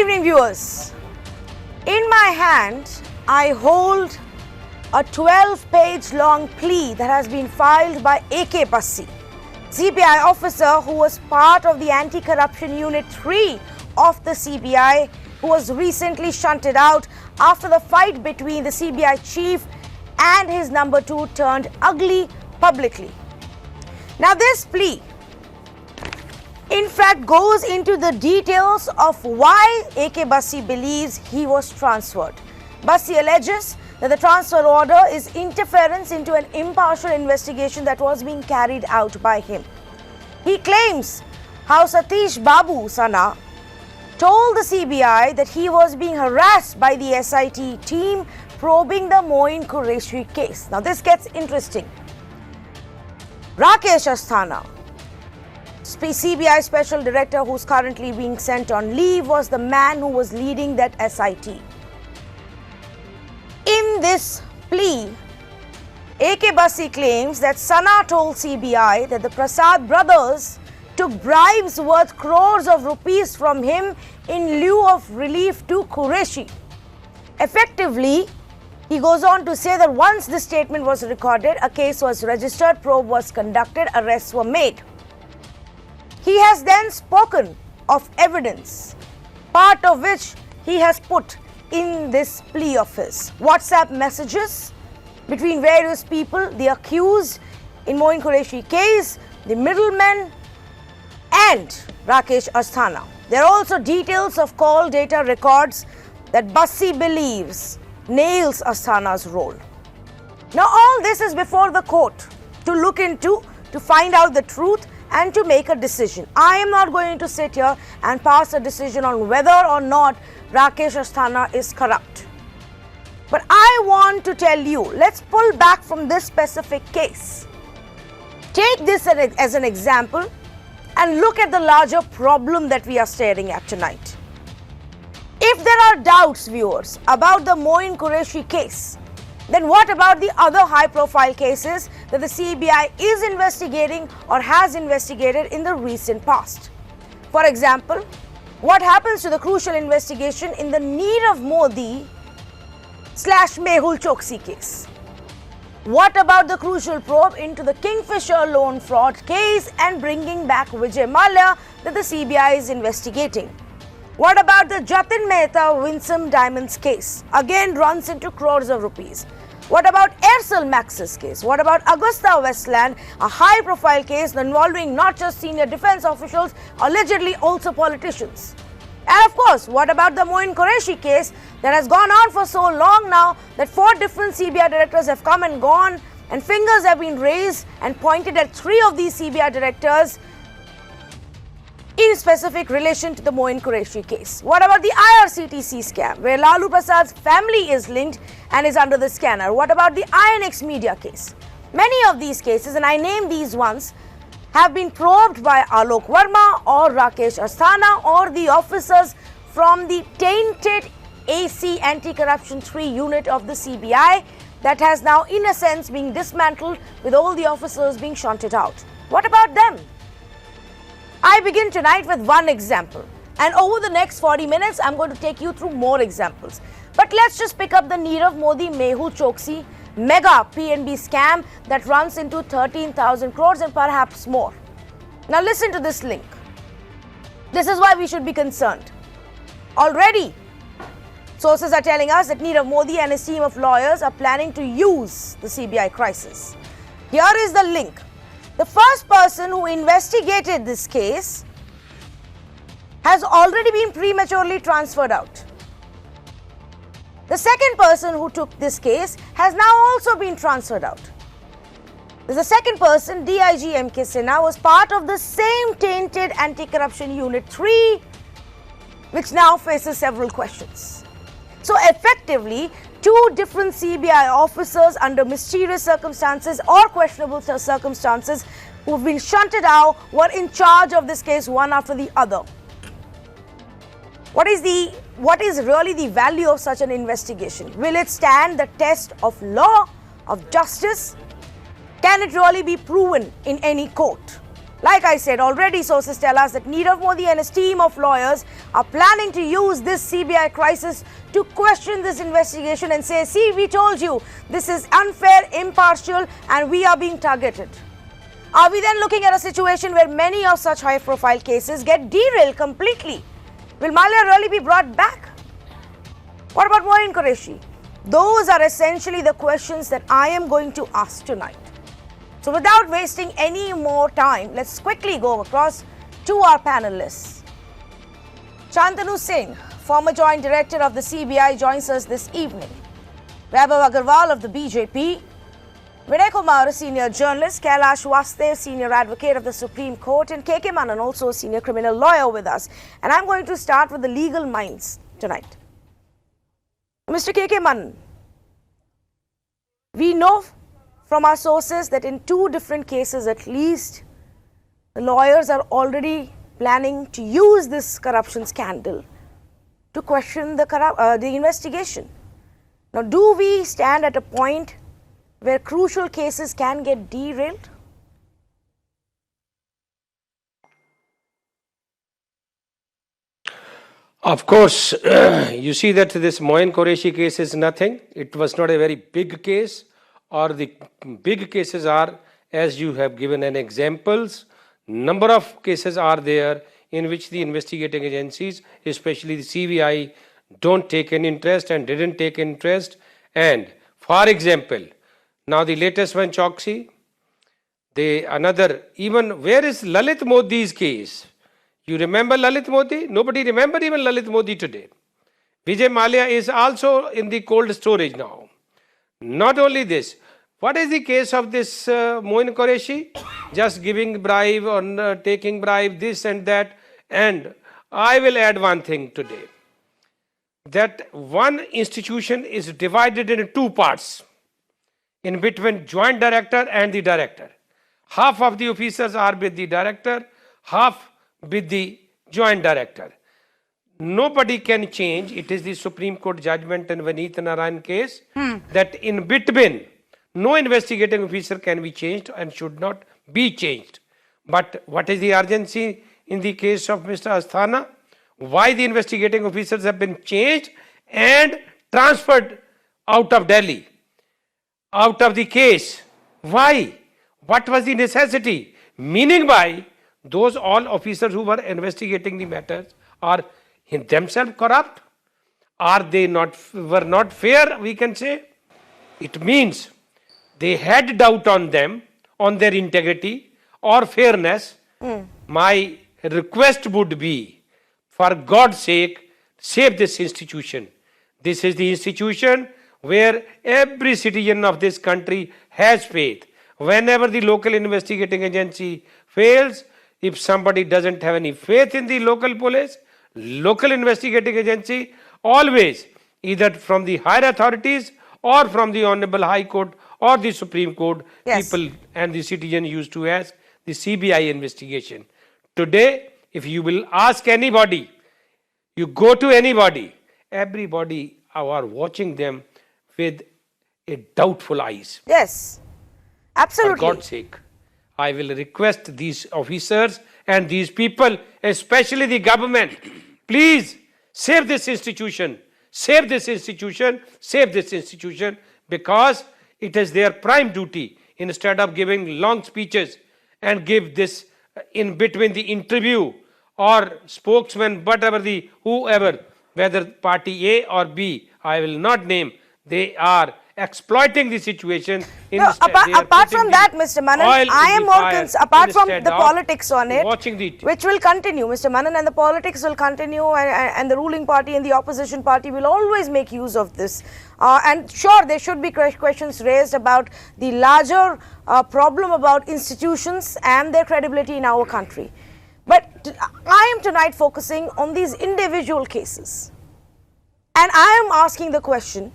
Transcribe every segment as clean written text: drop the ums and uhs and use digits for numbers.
evening, viewers. In my hand, I hold a 12-page long plea that has been filed by A.K. Bassi, CBI officer who was part of the Anti-Corruption Unit 3 of the CBI, who was recently shunted out after the fight between the CBI chief and his number 2 turned ugly publicly. Now, this plea in fact goes into the details of why A.K. Bassi believes he was transferred. Bassi alleges that the transfer order is interference into an impartial investigation that was being carried out by him. He claims how Satish Babu Sana told the CBI that he was being harassed by the SIT team probing the Moin Qureshi case. Now, this gets interesting. Rakesh Asthana, CBI Special Director, who's currently being sent on leave, was the man who was leading that SIT. In this plea, A.K. Bassi claims that Sana told CBI that the Prasad brothers took bribes worth crores of rupees from him in lieu of relief to Qureshi. Effectively, he goes on to say that once this statement was recorded, a case was registered, probe was conducted, arrests were made. He has then spoken of evidence, part of which he has put in this plea of his. WhatsApp messages between various people, the accused in Moin Qureshi case, the middlemen, and Rakesh Asthana. There are also details of call data records that Bassi believes nails Asthana's role. Now, all this is before the court to look into, to find out the truth and to make a decision. I am not going to sit here and pass a decision on whether or not Rakesh Asthana is corrupt. But I want to tell you, let's pull back from this specific case. Take this as an example and look at the larger problem that we are staring at tonight. If there are doubts, viewers, about the Moin Qureshi case, then what about the other high-profile cases that the CBI is investigating or has investigated in the recent past? For example, what happens to the crucial investigation in the Nirav Modi / Mehul Choksi case? What about the crucial probe into the Kingfisher loan fraud case and bringing back Vijay Mallya that the CBI is investigating? What about the Jatin Mehta Winsome Diamonds case? Again, runs into crores of rupees. What about Aircel Maxis case? What about Augusta Westland, a high-profile case involving not just senior defense officials, allegedly also politicians? And of course, what about the Moin Qureshi case that has gone on for so long now that 4 different CBI directors have come and gone and fingers have been raised and pointed at 3 of these CBI directors in specific relation to the Moin Qureshi case? What about the IRCTC scam, where Lalu Prasad's family is linked and is under the scanner? What about the INX Media case? Many of these cases, and I name these ones, have been probed by Alok Verma or Rakesh Asthana or the officers from the tainted AC Anti-Corruption 3 unit of the CBI that has now, in a sense, been dismantled with all the officers being shunted out. What about them? I begin tonight with one example, and over the next 40 minutes, I'm going to take you through more examples. But let's just pick up the Nirav Modi Mehul Choksi mega PNB scam that runs into 13,000 crores and perhaps more. Now listen to this link. This is why we should be concerned. Already, sources are telling us that Nirav Modi and his team of lawyers are planning to use the CBI crisis. Here is the link. The first person who investigated this case has already been prematurely transferred out. The second person who took this case has now also been transferred out. The second person, DIG M.K. Sinha, was part of the same tainted Anti-Corruption Unit 3, which now faces several questions. So effectively, 2 different CBI officers under mysterious circumstances or questionable circumstances who've been shunted out were in charge of this case, one after the other. What is really the value of such an investigation? Will it stand the test of law, of justice? Can it really be proven in any court? Like I said, already sources tell us that Nirav Modi and his team of lawyers are planning to use this CBI crisis to question this investigation and say, see, we told you, this is unfair, impartial, and we are being targeted. Are we then looking at a situation where many of such high-profile cases get derailed completely? Will Malia really be brought back? What about Moin Qureshi? Those are essentially the questions that I am going to ask tonight. So without wasting any more time, let's quickly go across to our panelists. Shantanu Singh, former Joint Director of the CBI, joins us this evening. Vaibhav Agarwal of the BJP, Vinay Kumar, a senior journalist, Kailash Vastev, senior advocate of the Supreme Court, and KK Manan, also a senior criminal lawyer with us. And I'm going to start with the legal minds tonight. Mr. KK Manan, we know from our sources that in 2 different cases at least, the lawyers are already planning to use this corruption scandal to question the investigation. Now, do we stand at a point where crucial cases can get derailed? Of course, you see that this Moin Qureshi case is nothing. It was not a very big case, or the big cases are, as you have given an examples, number of cases are there in which the investigating agencies, especially the CBI, don't take an interest and didn't take interest. And for example, now the latest one, Choksi, even where is Lalit Modi's case? You remember Lalit Modi? Nobody remember even Lalit Modi today. Vijay Mallya is also in the cold storage now. Not only this, what is the case of this Moin Qureshi? Just giving bribe or taking bribe, this and that. And I will add one thing today. That one institution is divided into 2 parts in between joint director and the director. Half of the officers are with the director, half with the joint director. Nobody can change. It is the Supreme Court judgment in Vineet Narayan case that in between, no investigating officer can be changed and should not be changed. But what is the urgency in the case of Mr. Asthana? Why the investigating officers have been changed and transferred out of Delhi, out of the case? Why? What was the necessity? Meaning by those all officers who were investigating the matters are themselves corrupt? Are they were not fair, we can say? It means they had doubt on them, on their integrity or fairness. My request would be, for God's sake, save this institution. This is the institution where every citizen of this country has faith. Whenever the local investigating agency fails, if somebody doesn't have any faith in the local police, local investigating agency, always, either from the higher authorities or from the Honorable High Court or the Supreme Court, people and the citizen used to ask the CBI investigation. Today, if you will ask anybody, you go to anybody, everybody are watching them with a doubtful eyes. Yes, absolutely. For God's sake, I will request these officers and these people, especially the government, please save this institution, save this institution, save this institution, because it is their prime duty, instead of giving long speeches and give this in between the interview or spokesman, whatever the whoever, whether party A or B, I will not name, they are exploiting the situation. No, apart from that, Mr. Manan, I am more concerned, apart from the politics on it, which will continue, Mr. Manan, and the politics will continue, and the ruling party and the opposition party will always make use of this. And sure, there should be questions raised about the larger problem about institutions and their credibility in our country. But I am tonight focusing on these individual cases. And I am asking the question,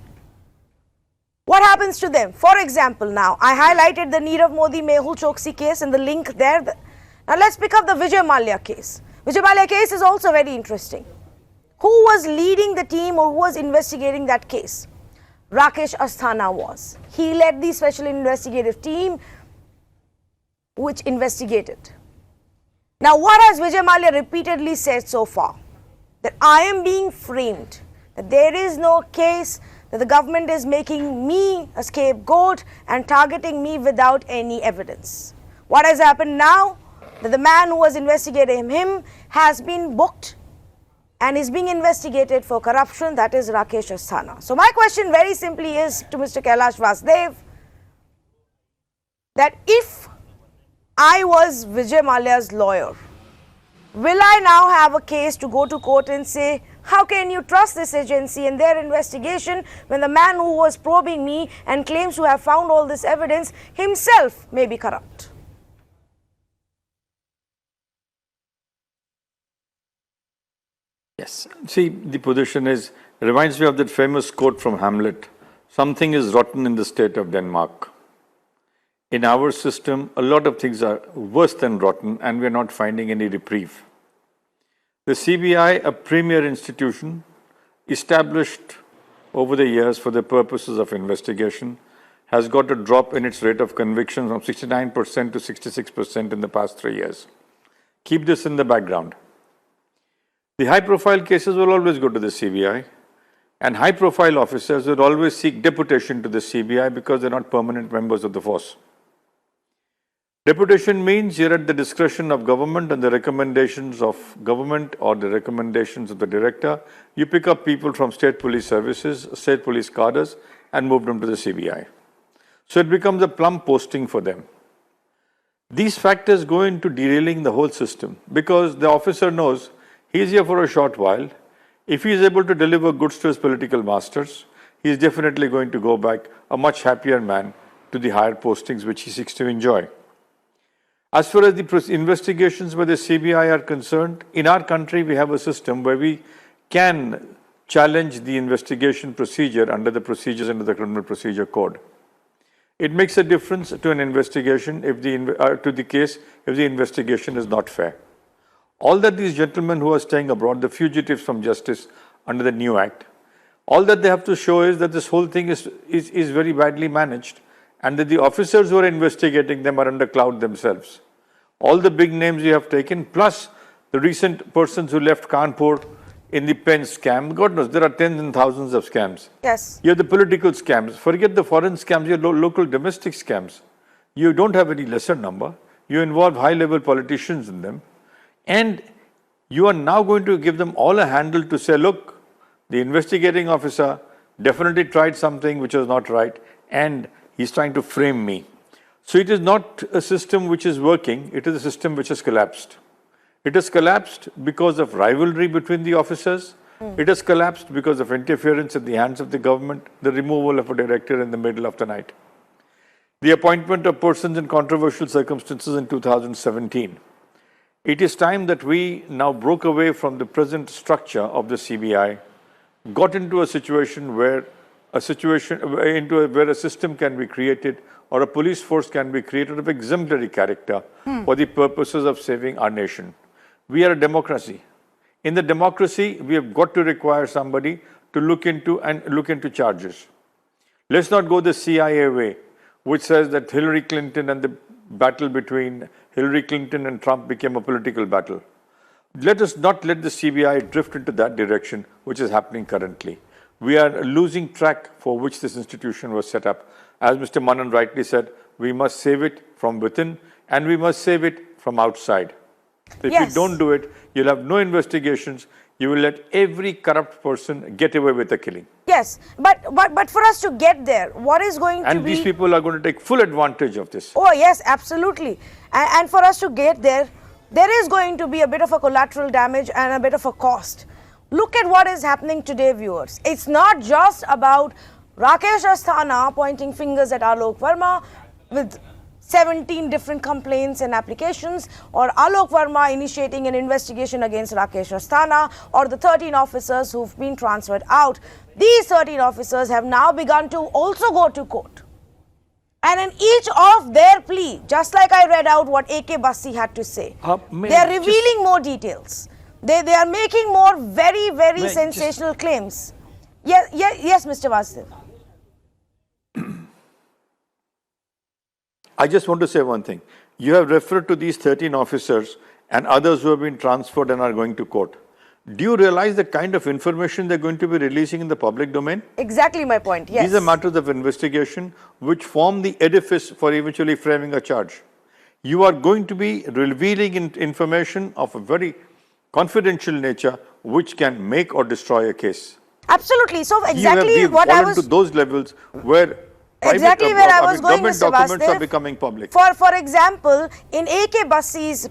what happens to them? For example, now, I highlighted the Nirav Modi Mehul Choksi case and the link there. Now, let's pick up the Vijay Mallya case. Vijay Mallya case is also very interesting. Who was leading the team or who was investigating that case? Rakesh Asthana was. He led the special investigative team which investigated. Now, what has Vijay Mallya repeatedly said so far? That I am being framed, that there is no case, that the government is making me a scapegoat and targeting me without any evidence. What has happened now? That the man who was investigating him has been booked and is being investigated for corruption, that is Rakesh Asthana. So my question very simply is to Mr. Kailash Vasudev, that if I was Vijay Mallya's lawyer, will I now have a case to go to court and say, how can you trust this agency and their investigation when the man who was probing me and claims to have found all this evidence himself may be corrupt? Yes. See, the position reminds me of that famous quote from Hamlet, something is rotten in the state of Denmark. In our system, a lot of things are worse than rotten and we are not finding any reprieve. The CBI, a premier institution, established over the years for the purposes of investigation, has got a drop in its rate of conviction from 69% to 66% in the past 3 years. Keep this in the background. The high-profile cases will always go to the CBI, and high-profile officers will always seek deputation to the CBI because they're not permanent members of the force. Deputation means you're at the discretion of government and the recommendations of government or the recommendations of the director. You pick up people from state police services, state police cadres, and move them to the CBI. So it becomes a plum posting for them. These factors go into derailing the whole system because the officer knows he's here for a short while. If he is able to deliver goods to his political masters, he is definitely going to go back a much happier man to the higher postings which he seeks to enjoy. As far as the investigations by the CBI are concerned, in our country we have a system where we can challenge the investigation procedure under the procedures under the Criminal Procedure Code. It makes a difference to an investigation if to the case if the investigation is not fair. All that these gentlemen who are staying abroad, the fugitives from justice under the new act, all that they have to show is that this whole thing is very badly managed and that the officers who are investigating them are under cloud themselves. All the big names you have taken, plus the recent persons who left Kanpur in the pen scam, God knows, there are tens and thousands of scams. Yes. You have the political scams. Forget the foreign scams, you have local domestic scams. You don't have any lesser number. You involve high-level politicians in them. And you are now going to give them all a handle to say, look, the investigating officer definitely tried something which was not right and he's trying to frame me. So it is not a system which is working, it is a system which has collapsed. It has collapsed because of rivalry between the officers. It has collapsed because of interference in the hands of the government, the removal of a director in the middle of the night. The appointment of persons in controversial circumstances in 2017. It is time that we now broke away from the present structure of the CBI, got into a situation where a system can be created or a police force can be created of exemplary character for the purposes of saving our nation. We are a democracy. In the democracy, we have got to require somebody to look into charges. Let's not go the CIA way, which says that Hillary Clinton and the battle between Hillary Clinton and Trump became a political battle. Let us not let the CBI drift into that direction, which is happening currently. We are losing track for which this institution was set up. As Mr. Manan rightly said, we must save it from within and we must save it from outside. If you don't do it, you'll have no investigations. You will let every corrupt person get away with a killing. Yes, but for us to get there, what is going to be... And these people are going to take full advantage of this. Oh, yes, absolutely. And for us to get there, there is going to be a bit of a collateral damage and a bit of a cost. Look at what is happening today, viewers. It's not just about Rakesh Asthana pointing fingers at Alok Verma with 17 different complaints and applications, or Alok Verma initiating an investigation against Rakesh Asthana, or the 13 officers who've been transferred out. These 13 officers have now begun to also go to court. And in each of their plea, just like I read out what A.K. Bassi had to say, they are revealing more details. They are making more very sensational claims. Yes, Mr. Vasudev. I just want to say one thing. You have referred to these 13 officers and others who have been transferred and are going to court. Do you realize the kind of information they're going to be releasing in the public domain? Exactly my point, yes. These are matters of investigation which form the edifice for eventually framing a charge. You are going to be revealing information of a very confidential nature which can make or destroy a case. Absolutely. So exactly we've what I fallen was to those levels where exactly where I was going, government Mr. documents are Vasudev. becoming public. For example, in A.K. Bassi's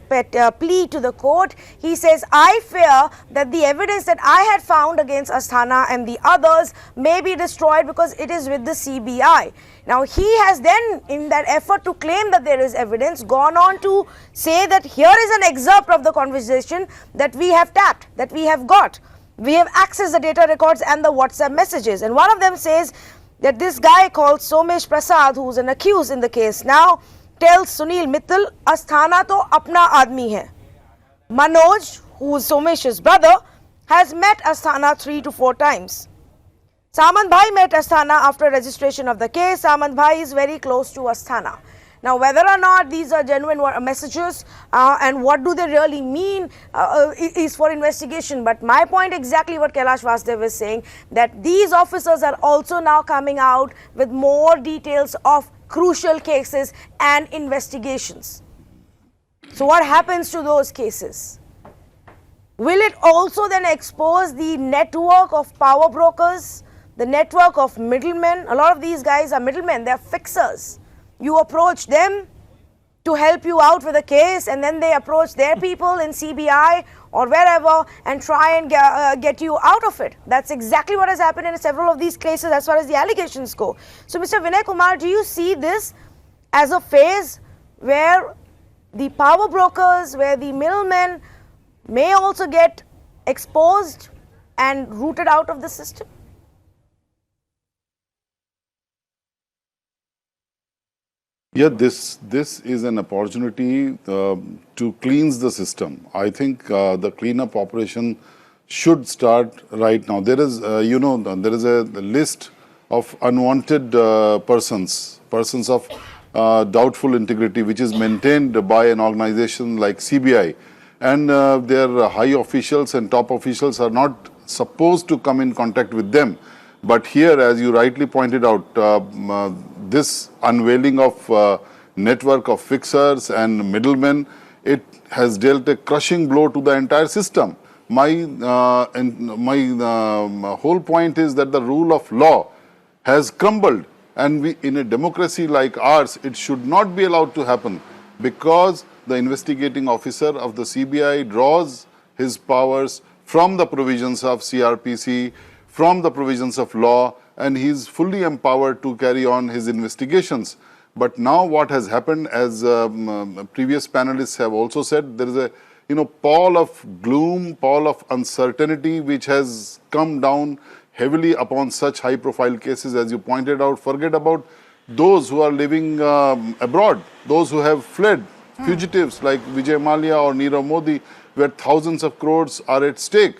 plea to the court, he says, I fear that the evidence that I had found against Asthana and the others may be destroyed because it is with the CBI. Now, he has then, in that effort to claim that there is evidence, gone on to say that here is an excerpt of the conversation that we have tapped, that we have got. We have accessed the data records and the WhatsApp messages. And one of them says that this guy called Somesh Prasad, who is an accused in the case now, tells Sunil Mittal, Asthana to apna aadmi hai. Manoj, who is Somesh's brother, has met Asthana 3 to 4 times. Samant Bhai met Asthana after registration of the case. Samant Bhai is very close to Asthana. Now, whether or not these are genuine messages and what do they really mean is for investigation. But my point exactly what Kailash Vasudev is saying, that these officers are also now coming out with more details of crucial cases and investigations. So what happens to those cases? Will it also then expose the network of power brokers, the network of middlemen? A lot of these guys are middlemen, they are fixers. You approach them to help you out with a case, and then they approach their people in CBI or wherever and try and get you out of it. That's exactly what has happened in several of these cases as far as the allegations go. So, Mr. Vinay Kumar, do you see this as a phase where the power brokers, where the middlemen may also get exposed and rooted out of the system? Yeah, this is an opportunity to cleanse the system. I think the cleanup operation should start right now. There is, there is a list of unwanted persons of doubtful integrity, which is maintained by an organization like CBI, and their high officials and top officials are not supposed to come in contact with them. But here, as you rightly pointed out, this unveiling of network of fixers and middlemen, it has dealt a crushing blow to the entire system. My whole point is that the rule of law has crumbled, and in a democracy like ours, it should not be allowed to happen, because the investigating officer of the CBI draws his powers from the provisions of CRPC, from the provisions of law, and he is fully empowered to carry on his investigations. But now what has happened, as previous panelists have also said, there is a pall of gloom, pall of uncertainty which has come down heavily upon such high profile cases. As you pointed out, forget about those who are living abroad, those who have fled, fugitives like Vijay Mallya or Nirav Modi, where thousands of crores are at stake.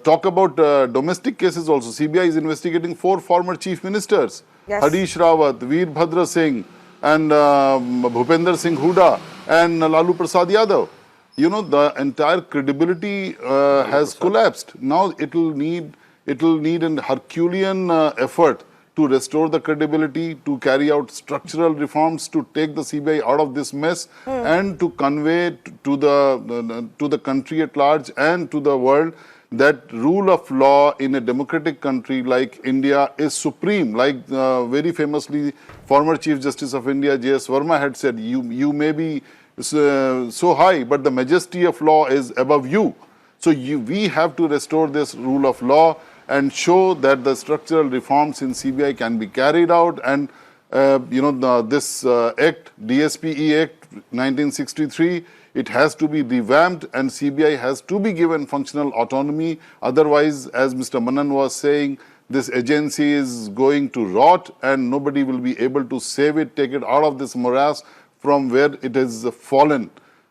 Talk about domestic cases also. CBI is investigating 4 former chief ministers, yes. Harish Rawat, Veerbhadra Singh, and Bhupender Singh Hooda, and Lalu Prasad Yadav. The entire credibility has collapsed. Now it will need an Herculean effort to restore the credibility, to carry out structural reforms, to take the CBI out of this mess, and to convey to the country at large and to the world that rule of law in a democratic country like India is supreme. Like very famously, former Chief Justice of India, J.S. Verma had said, you may be so high, but the majesty of law is above you. So we have to restore this rule of law and show that the structural reforms in CBI can be carried out. And this act, DSPE Act 1963, it has to be revamped, and CBI has to be given functional autonomy. Otherwise, as Mr. Manan was saying, this agency is going to rot and nobody will be able to save it, take it out of this morass from where it has fallen.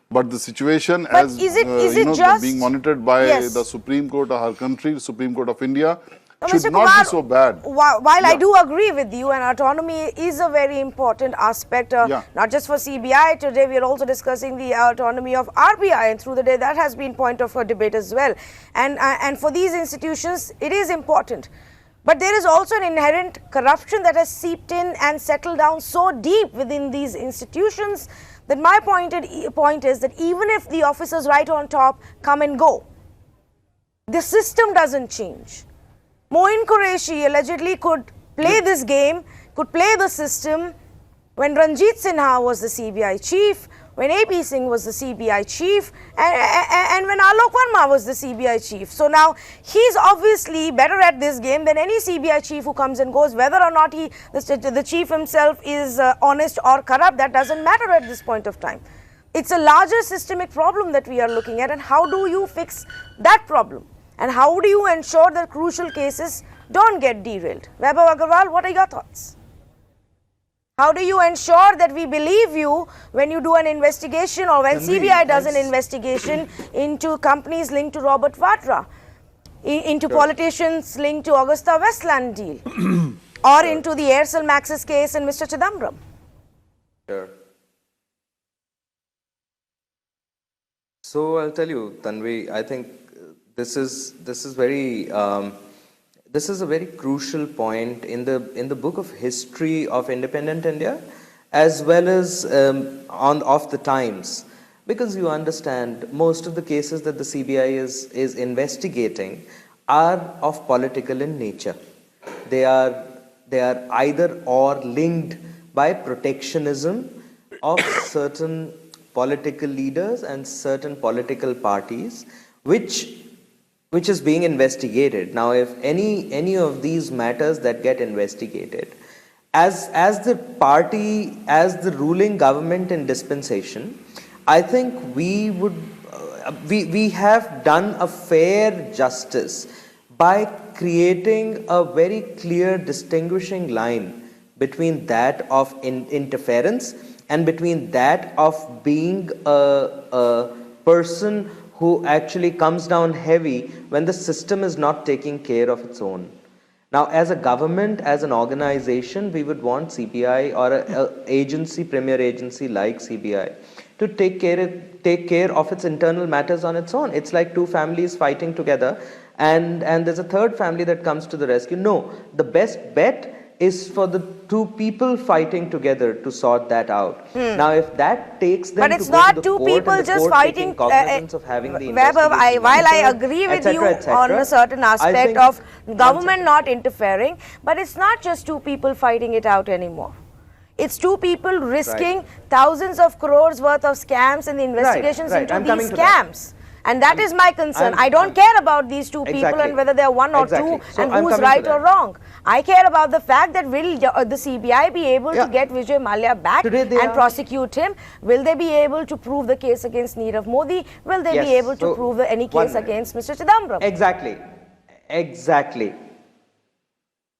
But the situation, as is it just being monitored by yes. the Supreme Court of our country, Supreme Court of India, Now, should Mr. not Kumar, be so bad. While I Yeah. do agree with you, and autonomy is a very important aspect, not just for CBI. Today we are also discussing the autonomy of RBI, and through the day that has been point of debate as well. And for these institutions, it is important. But there is also an inherent corruption that has seeped in and settled down so deep within these institutions that my point is that even if the officers right on top come and go, the system doesn't change. Moin Qureshi allegedly could play this game, could play the system when Ranjit Sinha was the CBI chief, when AP Singh was the CBI chief, and when Alok Verma was the CBI chief. So now he's obviously better at this game than any CBI chief who comes and goes. Whether or not the chief himself is honest or corrupt, that doesn't matter at this point of time. It's a larger systemic problem that we are looking at, and how do you fix that problem? And how do you ensure that crucial cases don't get derailed? Vaibhav Agarwal, what are your thoughts? How do you ensure that we believe you when you do an investigation, or when CBI does an investigation into companies linked to Robert Vadra, into politicians linked to Augusta Westland deal, or into the Aircel Maxis case and Mr. Chidambaram? Sure. So I'll tell you, Tanvi, I think this is a very crucial point in the book of history of independent India, as well as of the times, because you understand most of the cases that the CBI is investigating are of political in nature. They are either or linked by protectionism of certain political leaders and certain political parties, which is being investigated. Now, if any of these matters that get investigated, as the party, as the ruling government in dispensation, I think we have done a fair justice by creating a very clear distinguishing line between that of interference and between that of being a person who actually comes down heavy when the system is not taking care of its own. Now, as a government, as an organization, we would want CBI or an agency, premier agency like CBI, to take care of its internal matters on its own. It's like two families fighting together, and there's a third family that comes to the rescue. No, the best bet is for the two people fighting together to sort that out. Now, if that takes them, but it's not two people just fighting. Vaibhav, while I agree with you on a certain aspect of government not interfering, but it's not just two people fighting it out anymore. It's two people risking thousands of crores worth of scams and the investigations into these scams. And that is my concern. I don't care about these two people and whether they are one or two and who's right or wrong. I care about the fact that will the CBI be able to get Vijay Mallya back and prosecute him? Will they be able to prove the case against Nirav Modi? Will they be able to prove any case against Mr. Chidambaram?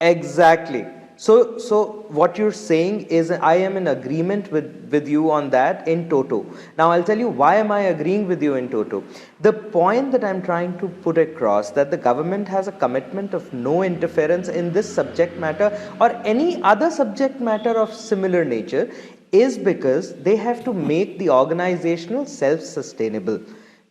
Exactly. So what you're saying is, I am in agreement with you on that in toto. Now, I'll tell you why am I agreeing with you in toto. The point that I'm trying to put across, that the government has a commitment of no interference in this subject matter or any other subject matter of similar nature, is because they have to make the organizational self-sustainable.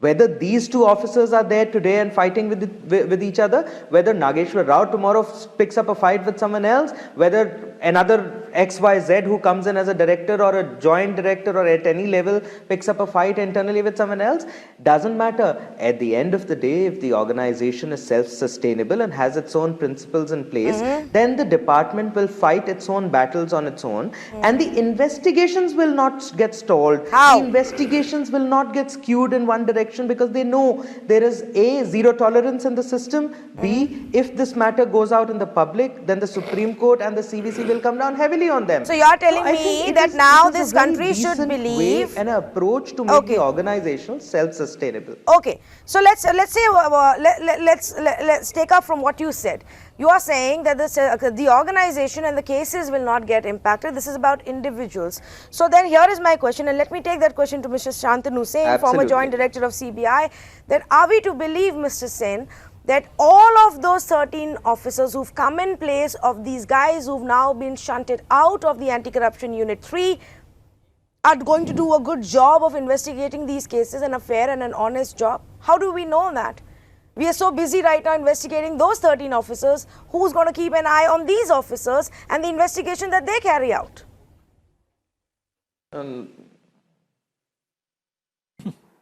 Whether these two officers are there today and fighting with each other, whether Nageshwar Rao tomorrow picks up a fight with someone else, whether another XYZ who comes in as a director or a joint director or at any level picks up a fight internally with someone else, doesn't matter. At the end of the day, if the organization is self-sustainable and has its own principles in place, then the department will fight its own battles on its own, and the investigations will not get stalled. How? The investigations will not get skewed in one direction, because they know there is A, zero tolerance in the system, B, if this matter goes out in the public, then the Supreme Court and the CVC will come down heavily on them. So you're telling me that now this country should believe an approach to make the organization self-sustainable. Okay, so let's take up from what you said. You are saying that the organization and the cases will not get impacted. This is about individuals. So then here is my question, and let me take that question to Mr. Shantanu Sen, former joint director of CBI, that are we to believe, Mr. Sen, that all of those 13 officers who've come in place of these guys who've now been shunted out of the Anti-Corruption Unit 3 are going to do a good job of investigating these cases and a fair and an honest job? How do we know that? We are so busy right now investigating those 13 officers. Who's going to keep an eye on these officers and the investigation that they carry out?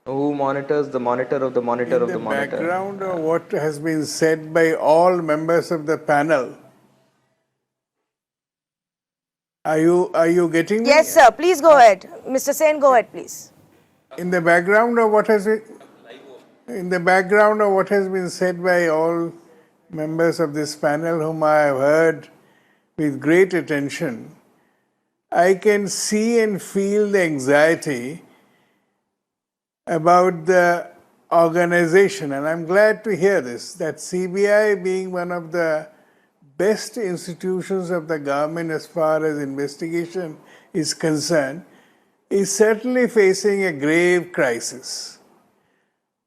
Who monitors the monitor of the monitor of the monitor? In the background of what has been said by all members of the panel, are you getting me? Yes, sir. Please go ahead. Mr. Sen, go ahead, please. In the background of what has been said by all members of this panel, whom I have heard with great attention, I can see and feel the anxiety about the organization, and I'm glad to hear this, that CBI, being one of the best institutions of the government as far as investigation is concerned, is certainly facing a grave crisis.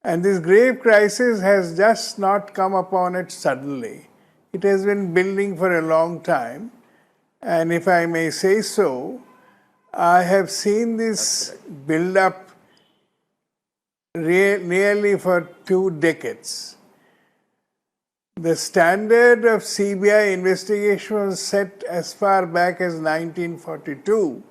And this grave crisis has just not come upon it suddenly. It has been building for a long time. And if I may say so, I have seen this build up nearly for 2 decades. The standard of CBI investigation was set as far back as 1942,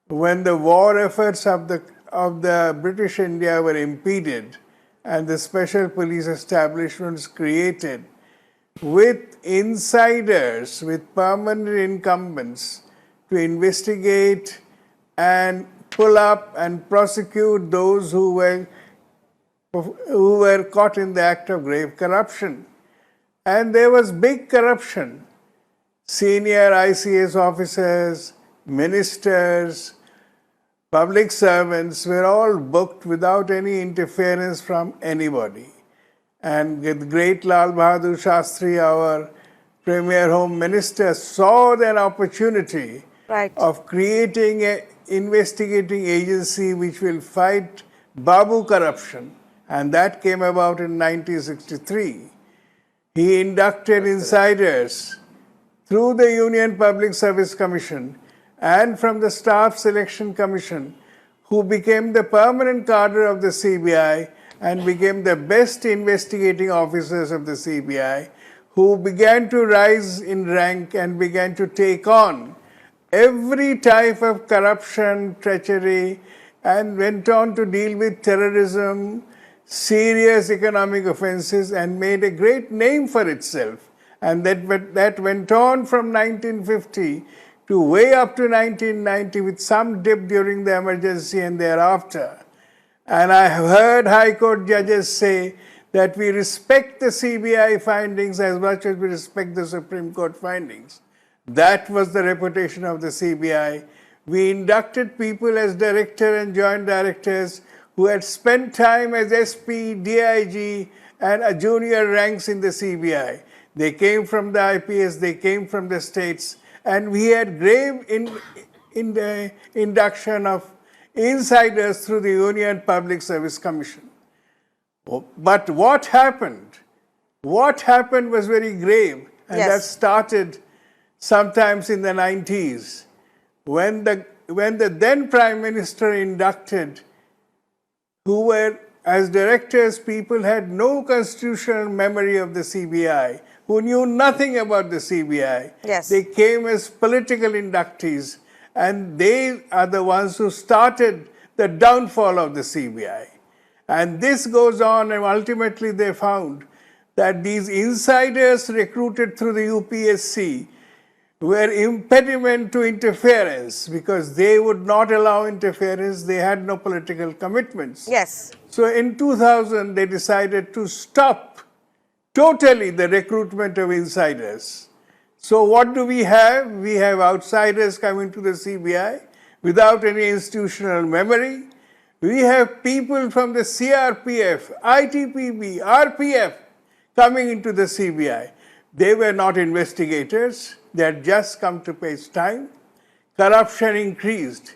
when the war efforts of the British India were impeded and the special police establishments created with insiders, with permanent incumbents to investigate and pull up and prosecute those who were caught in the act of grave corruption. And there was big corruption. Senior ICS officers, ministers, public servants were all booked without any interference from anybody. And the great Lal Bahadur Shastri, our Premier Home Minister, saw an opportunity of creating an investigating agency which will fight Babu corruption. And that came about in 1963. He inducted insiders through the Union Public Service Commission and from the Staff Selection Commission, who became the permanent cadre of the CBI and became the best investigating officers of the CBI, who began to rise in rank and began to take on every type of corruption, treachery, and went on to deal with terrorism, serious economic offenses, and made a great name for itself. And that went on from 1950 to way up to 1990, with some dip during the emergency and thereafter. And I have heard High Court judges say that we respect the CBI findings as much as we respect the Supreme Court findings. That was the reputation of the CBI. We inducted people as director and joint directors who had spent time as SP, DIG, and junior ranks in the CBI. They came from the IPS, they came from the states, and we had grave in the induction of insiders through the Union Public Service Commission. But what happened? What happened was very grave, and that started sometimes in the 90s, when the then Prime Minister inducted, who were as directors, people had no constitutional memory of the CBI, who knew nothing about the CBI. Yes. They came as political inductees, and they are the ones who started the downfall of the CBI. And this goes on, and ultimately they found that these insiders recruited through the UPSC were impediment to interference, because they would not allow interference. They had no political commitments. Yes. So in 2000, they decided to stop totally the recruitment of insiders. So what do we have? We have outsiders coming to the CBI without any institutional memory. We have people from the CRPF, ITPB, RPF coming into the CBI. They were not investigators. They had just come to pace time. Corruption increased.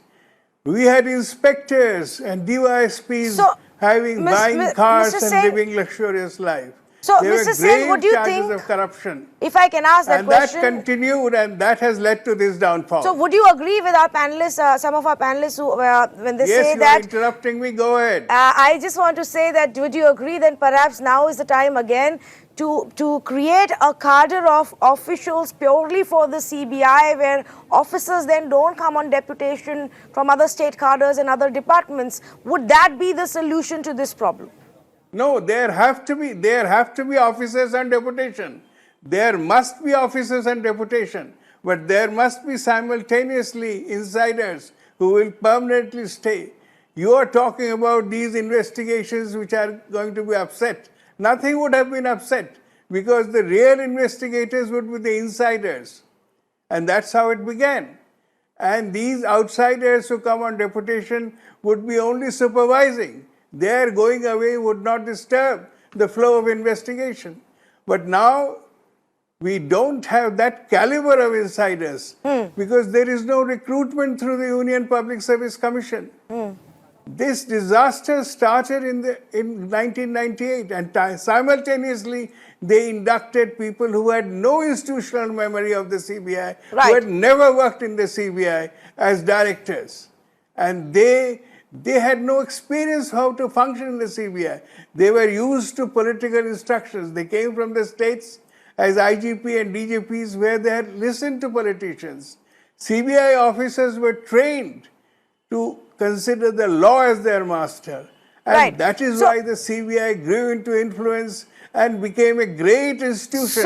We had inspectors and DYSPs buying cars and living luxurious life. So, There Mr. were Sen, grave what do you charges think, of corruption. if I can ask that And question? that continued, and that has led to this downfall. So, would you agree with our panelists, some of our panelists who, when they Yes, say you that? are interrupting me. Go ahead. I just want to say that, would you agree then perhaps now is the time again to create a cadre of officials purely for the CBI, where officers then don't come on deputation from other state cadres and other departments? Would that be the solution to this problem? No, there have to be officers and deputation. There must be officers and deputation, but there must be simultaneously insiders who will permanently stay. You are talking about these investigations which are going to be upset. Nothing would have been upset because the real investigators would be the insiders. And that's how it began. And these outsiders who come on deputation would be only supervising. Their going away would not disturb the flow of investigation. But now we don't have that caliber of insiders because there is no recruitment through the Union Public Service Commission. This disaster started in 1998, and simultaneously they inducted people who had no institutional memory of the CBI, who had never worked in the CBI as directors. And they had no experience how to function in the CBI. They were used to political instructions. They came from the states as IGP and DGPs where they had listened to politicians. CBI officers were trained to consider the law as their master. And that is why the CBI grew into influence and became a great institution.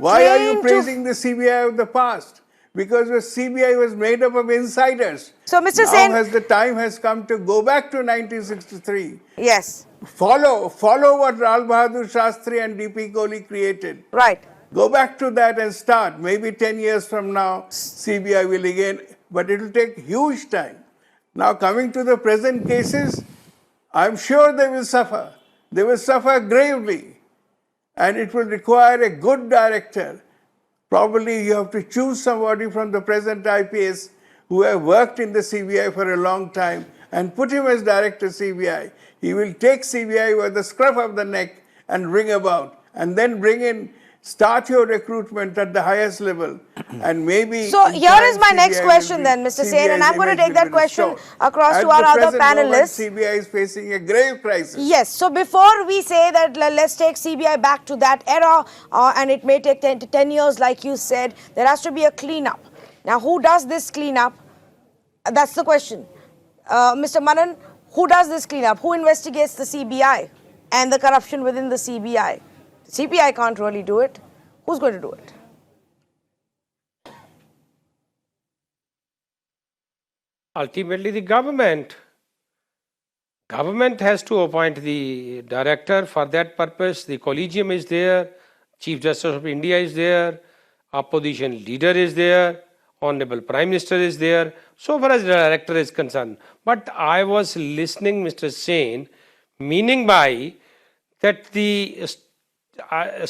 Why are you praising the CBI of the past? Because the CBI was made up of insiders. So, Mr. Sen, now the time has come to go back to 1963. Yes. Follow what Lal Bahadur Shastri and D.P. Kohli created. Right. Go back to that and start. Maybe 10 years from now, CBI will again, but it will take huge time. Now, coming to the present cases, I'm sure they will suffer. They will suffer gravely. And it will require a good director. Probably you have to choose somebody from the present IPS who have worked in the CBI for a long time and put him as director CBI. He will take CBI by the scruff of the neck and bring about, and then start your recruitment at the highest level, and maybe... So here is my next question then, Mr. Sen, and I'm going to take that question across to our other panelists. CBI is facing a grave crisis. Yes, so before we say that let's take CBI back to that era, and it may take 10 to 10 years like you said, there has to be a cleanup. Now, who does this cleanup? That's the question. Mr. Manan, who does this cleanup? Who investigates the CBI and the corruption within the CBI? CBI can't really do it. Who's going to do it? Ultimately, the government. Government has to appoint the director. For that purpose, the collegium is there, Chief Justice of India is there, opposition leader is there, Honorable Prime Minister is there, so far as the director is concerned. But I was listening, Mr. Sen, meaning by that the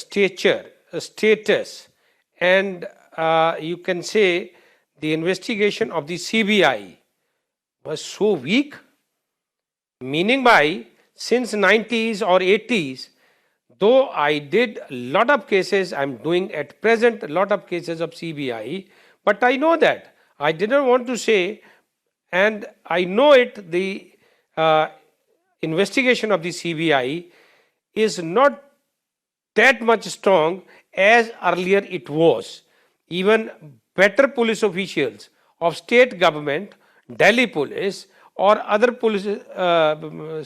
status, and you can say the investigation of the CBI was so weak, meaning by since 90s or 80s, though I did a lot of cases, I'm doing at present a lot of cases of CBI, but I know that. I didn't want to say, and I know it, the investigation of the CBI is not that much strong as earlier it was. Even better police officials of state government, Delhi police or other police,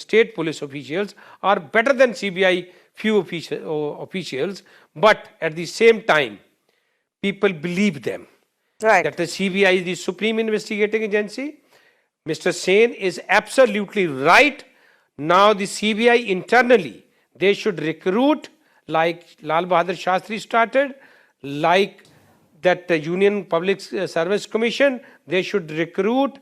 state police officials are better than CBI few officials, but at the same time, people believe them. Right. That the CBI is the supreme investigating agency. Mr. Sen is absolutely right. Now the CBI internally, they should recruit like Lal Bahadur Shastri started, like that the Union Public Service Commission, they should recruit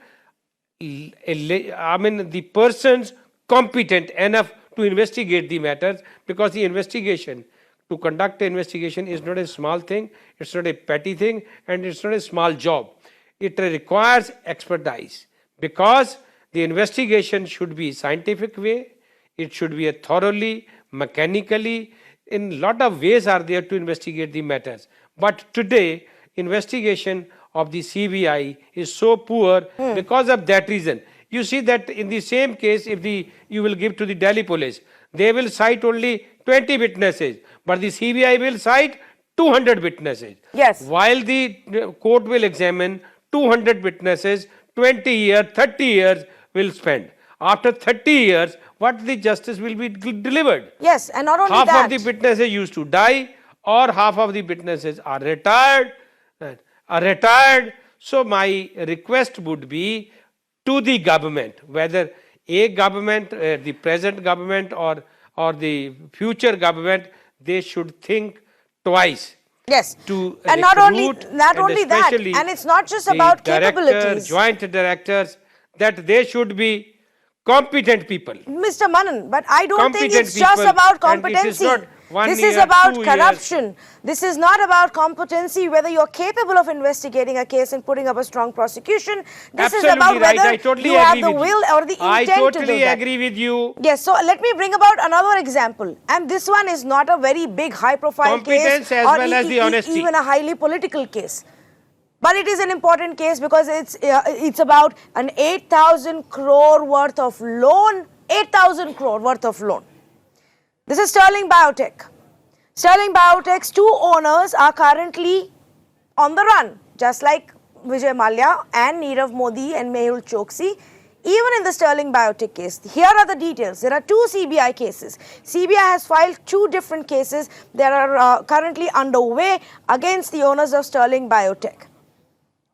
the persons competent enough to investigate the matters, because the investigation, to conduct an investigation is not a small thing, it's not a petty thing, and it's not a small job. It requires expertise, because the investigation should be scientific way, it should be a thoroughly, mechanically, in lot of ways are there to investigate the matters. But today, investigation of the CBI is so poor because of that reason. You see that in the same case, if you will give to the Delhi police, they will cite only 20 witnesses, but the CBI will cite 200 witnesses. Yes. While the court will examine 200 witnesses, 20 years, 30 years will spend. After 30 years, what the justice will be delivered? Yes, and not only Half that. of the witnesses used to die, or half of the witnesses are retired. So my request would be to the government, whether a government, the present government or the future government, they should think twice. Yes, To and not only recruit that, especially and it's not just the about director, capabilities. joint directors, that they should be competent people. Mr. Manan, but I don't think Competent it's just people, about and it is competency. not 1 This is year, about 2 years. corruption. This is not about competency, whether you're capable of investigating a case and putting up a strong prosecution. This is Absolutely about right. whether I totally you have agree the with you. will or the intent I to do totally that. agree with you. Yes, so let me bring about another example, and this one is not a very big high-profile case Competence as or well as the honesty. even a highly political case. But it is an important case because it's about an 8,000 crore worth of loan, 8,000 crore worth of loan. This is Sterling Biotech. Sterling Biotech's two owners are currently on the run, just like Vijay Mallya and Nirav Modi and Mehul Choksi. Even in the Sterling Biotech case, here are the details. There are two CBI cases. CBI has filed two different cases that are currently underway against the owners of Sterling Biotech.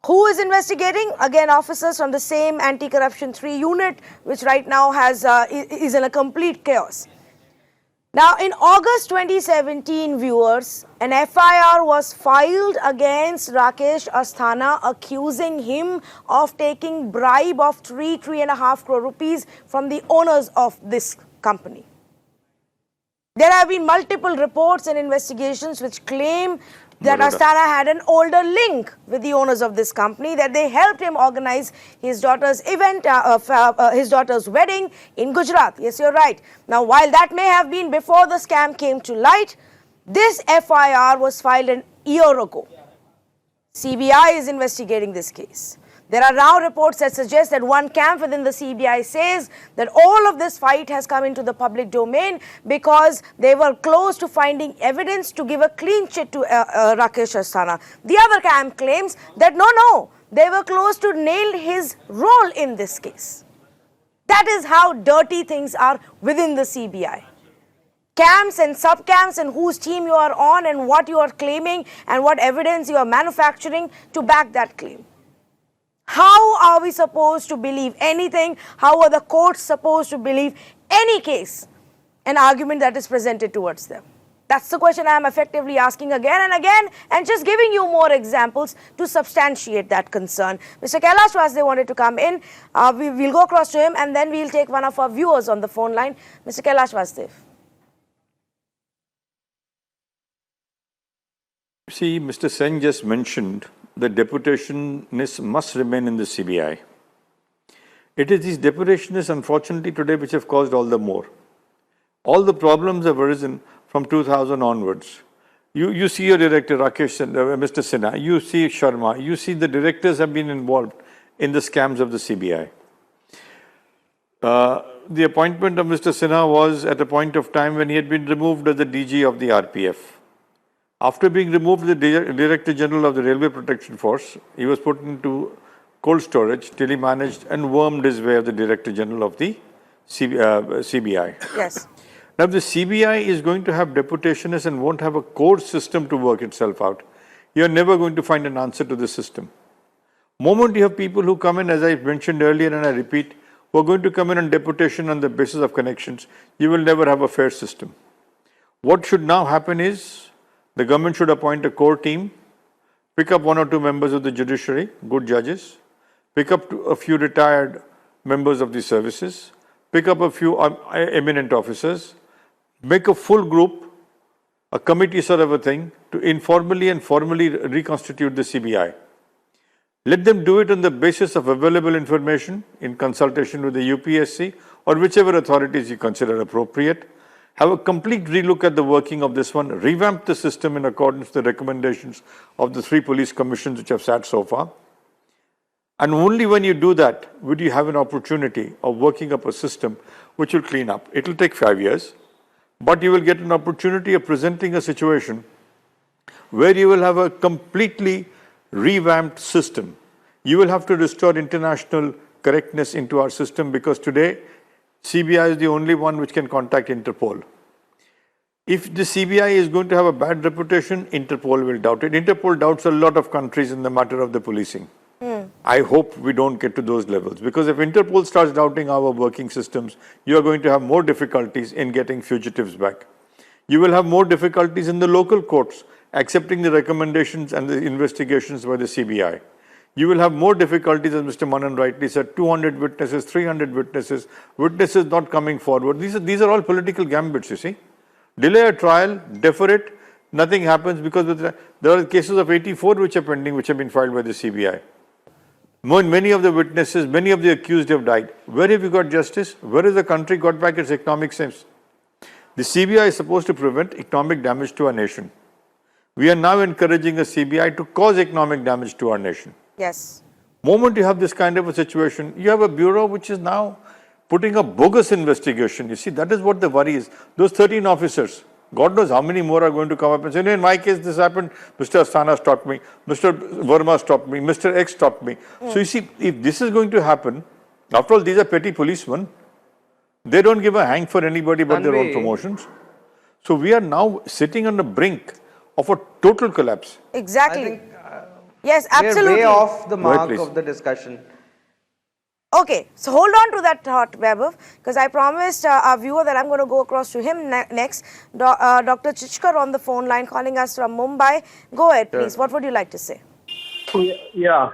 Who is investigating? Again, officers from the same anti-corruption 3 unit, which right now is in a complete chaos. Now, in August 2017, viewers, an FIR was filed against Rakesh Asthana, accusing him of taking bribe of 3.5 crore rupees from the owners of this company. There have been multiple reports and investigations which claim that Asthana had an older link with the owners of this company, that they helped him organize his daughter's event, his daughter's wedding in Gujarat. Yes, you're right. Now, while that may have been before the scam came to light, this FIR was filed an year ago. CBI is investigating this case. There are now reports that suggest that one camp within the CBI says that all of this fight has come into the public domain because they were close to finding evidence to give a clean chit to Rakesh Asthana. The other camp claims that no, they were close to nail his role in this case. That is how dirty things are within the CBI. Camps and sub-camps and whose team you are on and what you are claiming and what evidence you are manufacturing to back that claim. How are we supposed to believe anything? How are the courts supposed to believe any case, an argument that is presented towards them? That's the question I am effectively asking again and again, and just giving you more examples to substantiate that concern. Mr. Kailash Vasudev wanted to come in. We'll go across to him and then we'll take one of our viewers on the phone line. Mr. Kailash Vasudev. See, Mr. Sen just mentioned the deputationists must remain in the CBI. It is these deputationists, unfortunately, today which have caused all the more. All the problems have arisen from 2000 onwards. You see your director, Rakesh, Mr. Sinha, you see Sharma, you see the directors have been involved in the scams of the CBI. The appointment of Mr. Sinha was at a point of time when he had been removed as the DG of the RPF. After being removed the Director General of the Railway Protection Force, he was put into cold storage till he managed and wormed his way as the Director General of the CBI. Yes. Now, if the CBI is going to have deputationists and won't have a core system to work itself out, you're never going to find an answer to the system. Moment you have people who come in, as I mentioned earlier and I repeat, who are going to come in on deputation on the basis of connections, you will never have a fair system. What should now happen is, the government should appoint a core team, pick up 1 or 2 members of the judiciary, good judges, pick up a few retired members of the services, pick up a few eminent officers, make a full group, a committee sort of a thing, to informally and formally reconstitute the CBI. Let them do it on the basis of available information in consultation with the UPSC or whichever authorities you consider appropriate. have a complete relook at the working of this one, revamp the system in accordance with the recommendations of the 3 police commissions which have sat so far. And only when you do that would you have an opportunity of working up a system which will clean up. It will take 5 years, but you will get an opportunity of presenting a situation where you will have a completely revamped system. You will have to restore international correctness into our system, because today CBI is the only one which can contact Interpol. If the CBI is going to have a bad reputation, Interpol will doubt it. Interpol doubts a lot of countries in the matter of the policing. I hope we don't get to those levels, because if Interpol starts doubting our working systems, you are going to have more difficulties in getting fugitives back. You will have more difficulties in the local courts accepting the recommendations and the investigations by the CBI. You will have more difficulties, as Mr. Manan rightly said, 200 witnesses, 300 witnesses, witnesses not coming forward. These are all political gambits, you see. Delay a trial, defer it, nothing happens, because there are cases of 84 which are pending, which have been filed by the CBI. Many of the witnesses, many of the accused have died. Where have you got justice? Where has the country got back its economic sense? The CBI is supposed to prevent economic damage to our nation. We are now encouraging a CBI to cause economic damage to our nation. Yes. Moment you have this kind of a situation, you have a bureau which is now putting a bogus investigation. You see, that is what the worry is. Those 13 officers, God knows how many more are going to come up and say, no, in my case this happened, Mr. Asthana stopped me, Mr. Verma stopped me, Mr. X stopped me. So you see, if this is going to happen, after all, these are petty policemen. They don't give a hang for anybody but their own promotions. So we are now sitting on the brink of a total collapse. Exactly. Yes, absolutely. We're way off the mark please. of the discussion. Okay, so hold on to that thought, Vaibhav, because I promised our viewer that I'm going to go across to him next. Dr. Chichkar on the phone line calling us from Mumbai. Go ahead, please. What would you like to say? Yeah.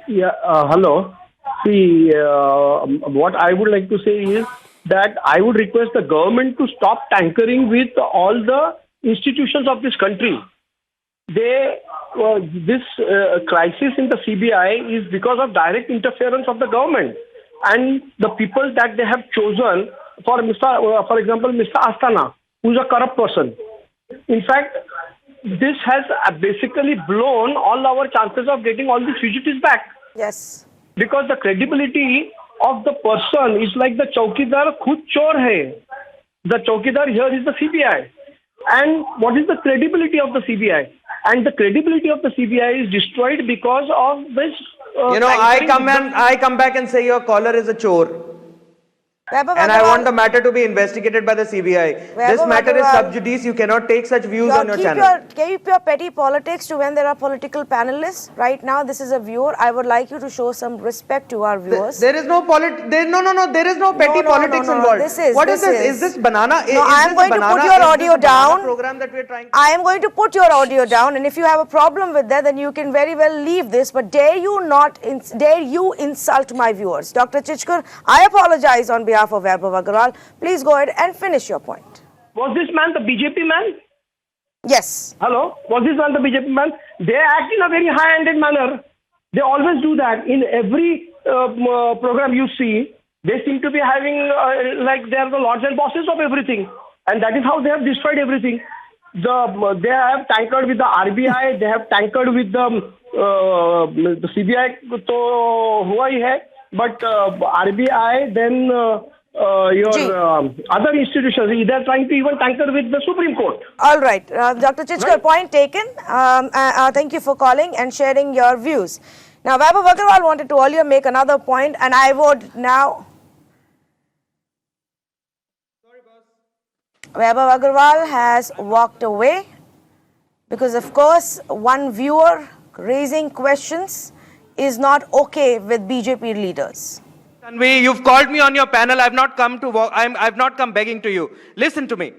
Hello. See, what I would like to say is that I would request the government to stop tankering with all the institutions of this country. This crisis in the CBI is because of direct interference of the government and the people that they have chosen. For example, Mr. Asthana, who is a corrupt person. In fact, this has basically blown all our chances of getting all the fugitives back. Yes. Because the credibility of the person is like the Chaukidar khud chor hai. The Chaukidar here is the CBI. And what is the credibility of the CBI? And the credibility of the CBI is destroyed because of this. I come back and say your caller is a chore. Vaibhav And I Agarwal, want the matter to be investigated by the CBI. This Vaibhav matter is Agarwal, sub judice. You cannot take such views on your channel. Keep your petty politics to when there are political panelists. Right now, this is a viewer. I would like you to show some respect to our viewers. There is no there is no petty politics involved. What is this? Is this banana? No, I am going to put your audio down. Program that we're trying to I am going to put your audio down, and if you have a problem with that, then you can very well leave this. But dare you insult my viewers? Dr. Chichkar, I apologize on behalf of Vaibhav Agarwal. Please go ahead and finish your point. Was this man the BJP man? Yes. Hello? Was this man the BJP man? They act in a very high-handed manner. They always do that. In every program you see, they seem to be having, like they are the lords and bosses of everything. And that is how they have destroyed everything. They have tankered with the RBI, they have tankered with the CBI, to hua hi hai. But RBI, then other institutions, they are trying to even tanker with the Supreme Court. All right. Dr. Chichkar, point taken. Thank you for calling and sharing your views. Now, Vaibhav Agarwal wanted to earlier make another point, and I would now... Vaibhav Agarwal has walked away because, of course, one viewer raising questions is not okay with BJP leaders. Tanvi, you've called me on your panel. I've not come begging to you. Listen to me.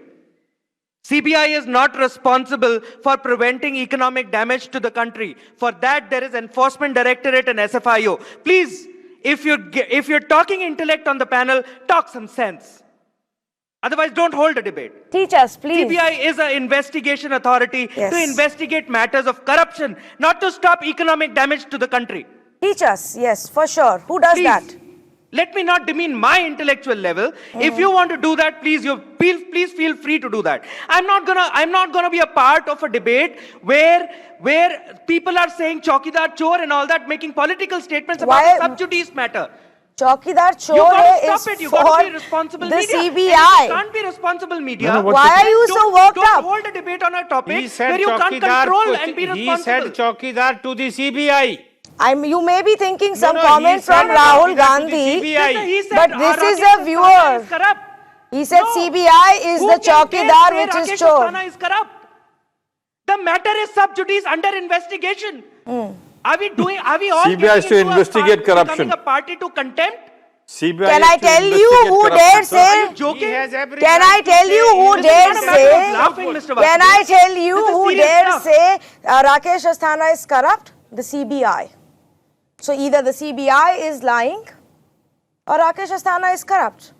CBI is not responsible for preventing economic damage to the country. For that, there is Enforcement Directorate and SFIO. Please, if you're talking intellect on the panel, talk some sense. Otherwise, don't hold a debate. Teach us, please. CBI is an investigation authority to investigate matters of corruption, not to stop economic damage to the country. Teach us, yes, for sure. Who does that? Let me not demean my intellectual level. If you want to do that, please feel free to do that. I'm not gonna be a part of a debate where people are saying Chaukidar Chor and all that, making political statements about Why- the sub judice matter. Chaukidar You Chor got to is stop it. You for got to be responsible the media. And if CBI. you can't be responsible media. No, no, what Why are you so worked don't up? hold a debate on a topic He said where you can't Chaukidar control and be he said responsible. Chaukidar to the CBI. You may be thinking some no, he comment said from no, Rahul he said to the Gandhi. CBI. He said, But this is Rakesh a viewer. Asthana is corrupt. He said No. CBI is Who the can dare Chaukidar say which Rakesh is Chor. Asthana is corrupt? The matter is sub judice under investigation. Are we all CBI getting is to into investigate corruption. becoming a party to contempt? CBI Can is I to tell you investigate who corruption, dare sir. Are say? you joking? He has every Can right I to tell say you who this is dare not a say? matter of laughing, Mr. Can Vasudev. I tell you This is who serious dare stuff. say Rakesh Asthana is corrupt? The CBI. So either the CBI is lying or Rakesh Asthana is corrupt.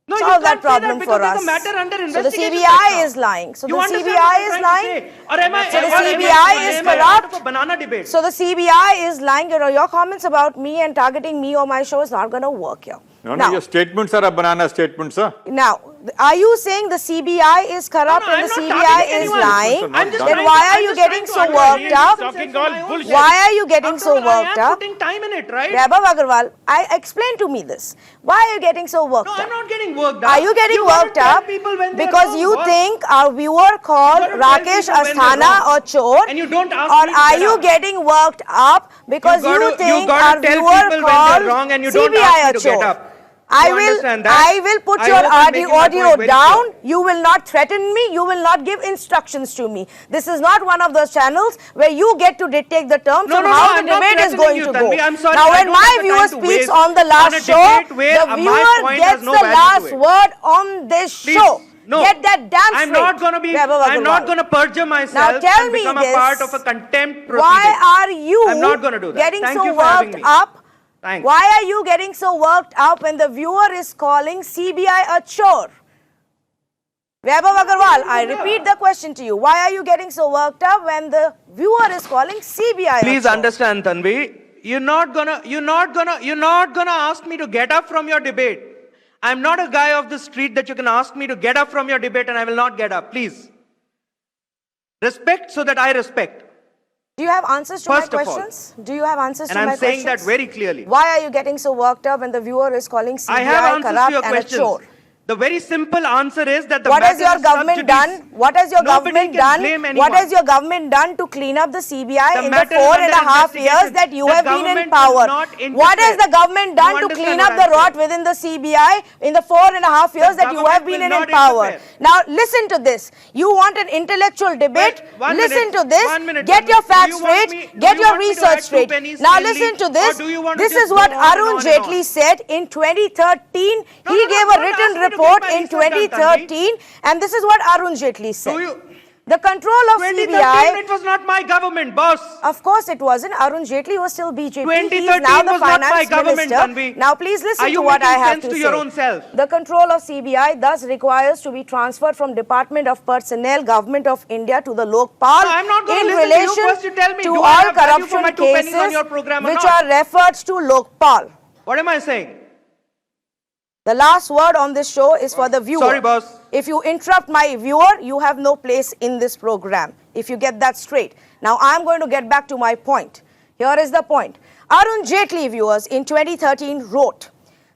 No, Solve you that can't say problem because for there's us. a matter under So the investigation CBI right now. is lying. So You the understand CBI what I'm is trying lying. to say? Or am I? So the am I- CBI is am I part corrupt. of a banana debate. So the CBI is lying. Your comments about me and targeting me or my show is not going to work here. No, now, your statements are a banana statement, sir. now, are you saying the CBI is corrupt No, and I'm the not CBI targeting is anyone. lying? I'm just Then trying why to- are I'm you just getting trying so to worked understand up? some Talking sense of all my own bullshit. self. Why are you getting After so all, worked I am up? putting time in it, right? Vaibhav Agarwal, explain to me this. Why are you getting so worked No, up? I'm not getting worked up. Are you getting gotta worked tell up people when they're because wrong, you boss. think our viewer called You gotta tell Rakesh people when they're Asthana wrong. or Chor? And you don't ask or me to are get you up. getting worked up because you think gotta our tell viewer people when called they're wrong and you don't CBI ask me or to get Chor? up. You understand that? I will put I your hope I'm making my audio point very down. clear. You will not threaten me. You will not give instructions to me. This is not one of those channels where you get to dictate the terms No, of no, how no, the I'm not debate is threatening going you, to Tanvi. go. I'm sorry, now, I when don't my have the viewer time to speaks waste on the on a last show, debate where the my viewer point has gets no the value to last it. word on this Please, show. no. Get that damn I'm straight. not going to be. Vaibhav I'm not Agarwal. going to perjure myself Now tell and me become this. a part of a contempt proceeding. Why are you I'm not going to do that. getting Thank so you for having worked me. up? Thanks. Why are you getting so worked up when the viewer is calling CBI a chore? Vaibhav Agarwal, I repeat the question to you. Why are you getting so worked up when the viewer is calling CBI a Please chore? understand, Tanvi. You're not gonna ask me to get up from your debate. I'm not a guy off the street that you can ask me to get up from your debate and I will not get up. Please. Respect so that I respect. Do you have answers to First my of all, questions? Do you have answers And to my I'm saying questions? that very clearly. Why are you getting so worked up when the viewer is calling CBI I have answers to corrupt your and a questions. chore? The very simple answer is that the What has matter your is sub government judice. done? What has your Nobody government can done? blame What anyone. has your government done to clean up the CBI The in the matter is 4.5 under years investigation. that you The have been in government power? will not What has interfere. the government done You to clean understand up what the I'm rot saying? within the CBI in the 4.5 years that you have government been will in not power? interfere. Now listen to this. You want an intellectual debate? Well, one Listen minute, to this. 1 minute, Get Tanvi. your Do facts you want straight. me- do Get you your want me to research add 2 straight. pennies Now plainly, listen to or this. do you want to This just is what go on and Arun on and Jaitley on? said in 2013. No, He no, no, gave a don't written ask me to get report my in research done, Tanvi. 2013, and this is what Arun Jaitley said. Do you- The control of 2013, CBI. it was not my government, boss. Of course it wasn't. Arun Jaitley was still BJP. He is 2013 now the was not my finance government, minister. Tanvi. Now please listen Are you to what I making have sense to to say. your own self? The control of CBI thus requires to be transferred from Department of Personnel, Government of India to the Lokpal No, I'm not gonna in listen to you. relation First you tell me, to do I all have value for corruption my 2 pennies on cases your program or which not? are referred to Lokpal. What am I saying? The last word on this show is for the viewer. Sorry, boss. If you interrupt my viewer, you have no place in this program. If you get that straight. Now, I'm going to get back to my point. Here is the point. Arun Jaitley, viewers, in 2013 wrote,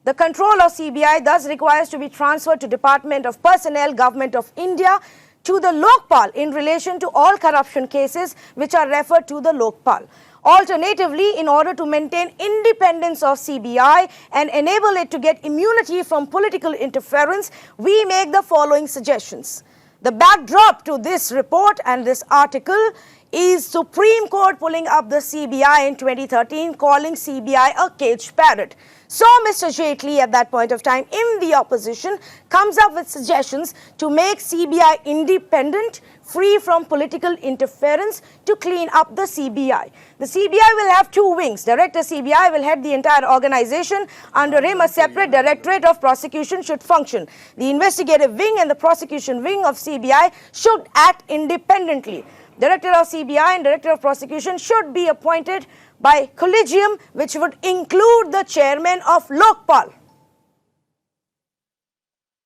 the control of CBI thus requires to be transferred to Department of Personnel, Government of India, to the Lokpal in relation to all corruption cases which are referred to the Lokpal. Alternatively, in order to maintain independence of CBI and enable it to get immunity from political interference, we make the following suggestions. The backdrop to this report and this article is Supreme Court pulling up the CBI in 2013, calling CBI a caged parrot. So Mr. Jaitley at that point of time in the opposition comes up with suggestions to make CBI independent, free from political interference, to clean up the CBI. The CBI will have 2 wings. Director CBI will head the entire organization. Under him, a separate directorate of prosecution should function. The investigative wing and the prosecution wing of CBI should act independently. Director of CBI and Director of Prosecution should be appointed by collegium, which would include the chairman of Lokpal.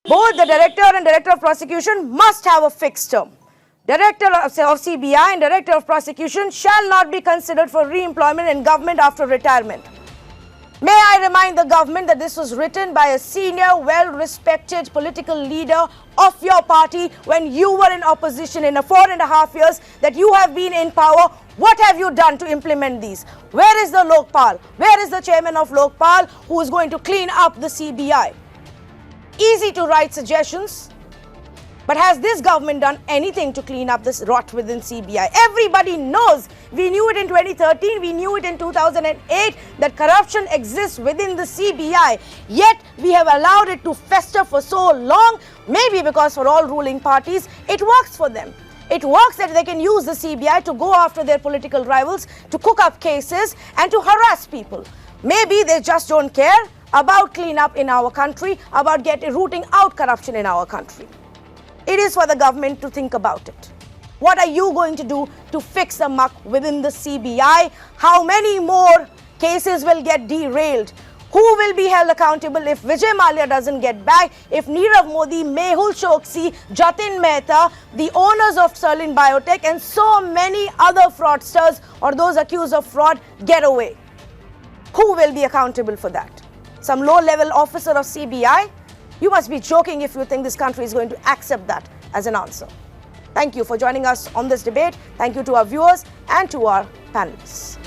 Both the Director and Director of Prosecution must have a fixed term. Director of CBI and Director of Prosecution shall not be considered for re-employment in government after retirement. May I remind the government that this was written by a senior, well-respected political leader of your party when you were in opposition in the 4.5 years that you have been in power. What have you done to implement these? Where is the Lokpal? Where is the chairman of Lokpal who is going to clean up the CBI? Easy to write suggestions. But has this government done anything to clean up this rot within CBI? Everybody knows. We knew it in 2013, we knew it in 2008 that corruption exists within the CBI. Yet we have allowed it to fester for so long, maybe because for all ruling parties, it works for them. It works that they can use the CBI to go after their political rivals, to cook up cases and to harass people. Maybe they just don't care about cleanup in our country, about rooting out corruption in our country. It is for the government to think about it. What are you going to do to fix the muck within the CBI? How many more cases will get derailed? Who will be held accountable if Vijay Mallya doesn't get back? If Nirav Modi, Mehul Choksi, Jatin Mehta, the owners of Sterling Biotech and so many other fraudsters or those accused of fraud get away? Who will be accountable for that? Some low-level officer of CBI? You must be joking if you think this country is going to accept that as an answer. Thank you for joining us on this debate. Thank you to our viewers and to our panelists.